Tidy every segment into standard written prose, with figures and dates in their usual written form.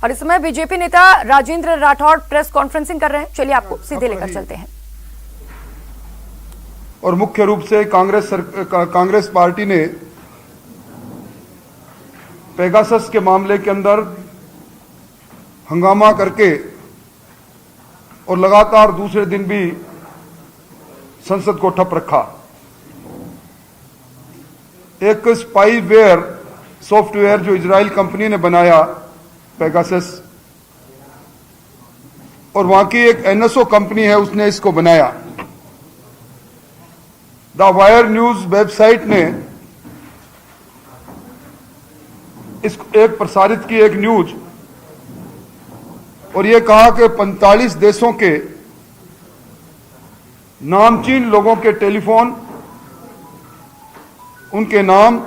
और इस समय बीजेपी नेता राजेंद्र राठौड़ प्रेस कॉन्फ्रेंसिंग कर रहे हैं। चलिए आपको सीधे लेकर चलते हैं। और मुख्य रूप से कांग्रेस पार्टी ने पेगासस के मामले के अंदर हंगामा करके और लगातार दूसरे दिन भी संसद को ठप रखा। एक स्पाईवेयर सॉफ्टवेयर जो इजराइल कंपनी ने बनाया पेगासस, और वहां की एक एनएसओ कंपनी है, उसने इसको बनाया। द वायर न्यूज वेबसाइट ने इसको एक प्रसारित की, एक न्यूज, और यह कहा कि 45 देशों के नामचीन लोगों के टेलीफोन, उनके नाम,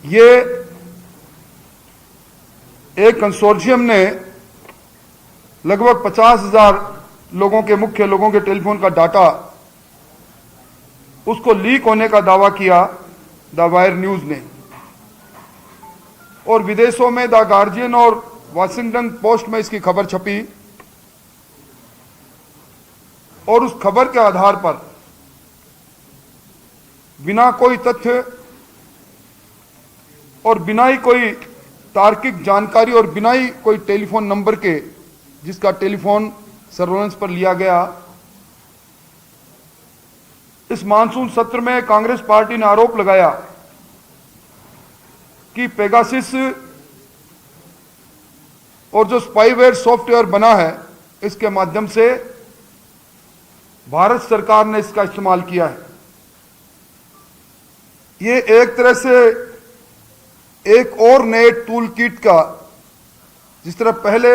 ये एक कंसोर्शियम ने लगभग 50,000 लोगों के, मुख्य लोगों के टेलीफोन का डाटा, उसको लीक होने का दावा किया द वायर न्यूज ने। और विदेशों में द गार्जियन और वाशिंगटन पोस्ट में इसकी खबर छपी, और उस खबर के आधार पर बिना कोई तथ्य और बिना ही कोई तार्किक जानकारी और बिना ही कोई टेलीफोन नंबर के, जिसका टेलीफोन सर्वेलेंस पर लिया गया, इस मानसून सत्र में कांग्रेस पार्टी ने आरोप लगाया कि पेगासस और जो स्पाईवेयर सॉफ्टवेयर बना है, इसके माध्यम से भारत सरकार ने इसका इस्तेमाल किया है। ये एक तरह से एक और नए टूल किट का, जिस तरह पहले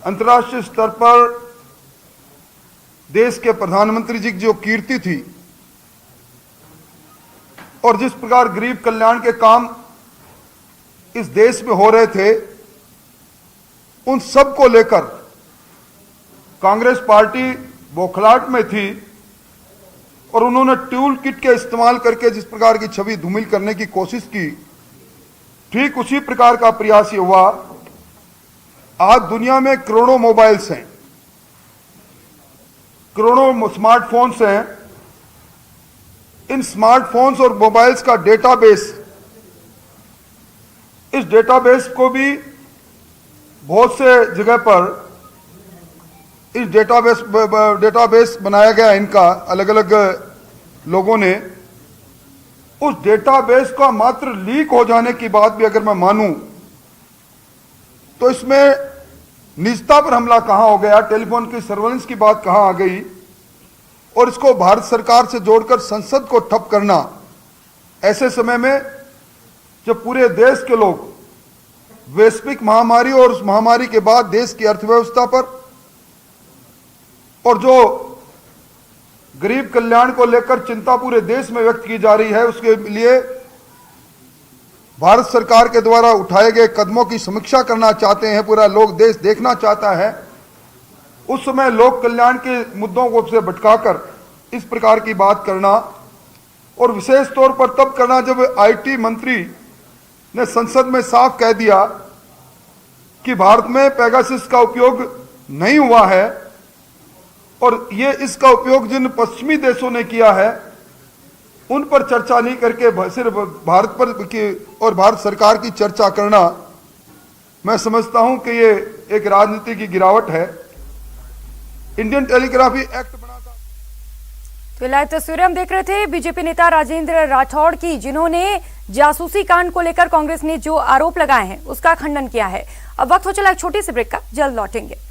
अंतर्राष्ट्रीय स्तर पर देश के प्रधानमंत्री जी की जो कीर्ति थी और जिस प्रकार गरीब कल्याण के काम इस देश में हो रहे थे, उन सब को लेकर कांग्रेस पार्टी बौखलाहट में थी, और उन्होंने टूल किट के इस्तेमाल करके जिस प्रकार की छवि धूमिल करने की कोशिश की, ठीक उसी प्रकार का प्रयास ये हुआ। आज दुनिया में करोड़ों मोबाइल्स हैं, करोड़ों स्मार्टफोन्स हैं। इन स्मार्टफोन्स और मोबाइल्स का डेटाबेस, इस डेटाबेस को भी बहुत से जगह पर इस डेटाबेस बनाया गया है इनका, अलग अलग लोगों ने। उस डेटाबेस का मात्र लीक हो जाने की बात भी अगर मैं मानूं, तो इसमें निजता पर हमला कहां हो गया, टेलीफोन की सर्वेलेंस की बात कहां आ गई, और इसको भारत सरकार से जोड़कर संसद को ठप करना, ऐसे समय में जब पूरे देश के लोग वैश्विक महामारी और उस महामारी के बाद देश की अर्थव्यवस्था पर और जो गरीब कल्याण को लेकर चिंता पूरे देश में व्यक्त की जा रही है, उसके लिए भारत सरकार के द्वारा उठाए गए कदमों की समीक्षा करना चाहते हैं, पूरा लोग देश देखना चाहता है। उस समय लोक कल्याण के मुद्दों को से भटकाकर इस प्रकार की बात करना, और विशेष तौर पर तब करना जब आईटी मंत्री ने संसद में साफ कह दिया कि भारत में पेगासस का उपयोग नहीं हुआ है, और ये इसका उपयोग जिन पश्चिमी देशों ने किया है उन पर चर्चा नहीं करके सिर्फ भारत पर और भारत सरकार की चर्चा करना, मैं समझता हूं कि ये एक राजनीति की गिरावट है। इंडियन टेलीग्राफी एक्ट बना था। तो लाइव तस्वीरें हम देख रहे थे बीजेपी नेता राजेंद्र राठौड़ की, जिन्होंने जासूसी कांड को लेकर कांग्रेस ने जो आरोप लगाए हैं उसका खंडन किया है। अब वक्त हो चला एक छोटी सी ब्रेक का, जल्द लौटेंगे।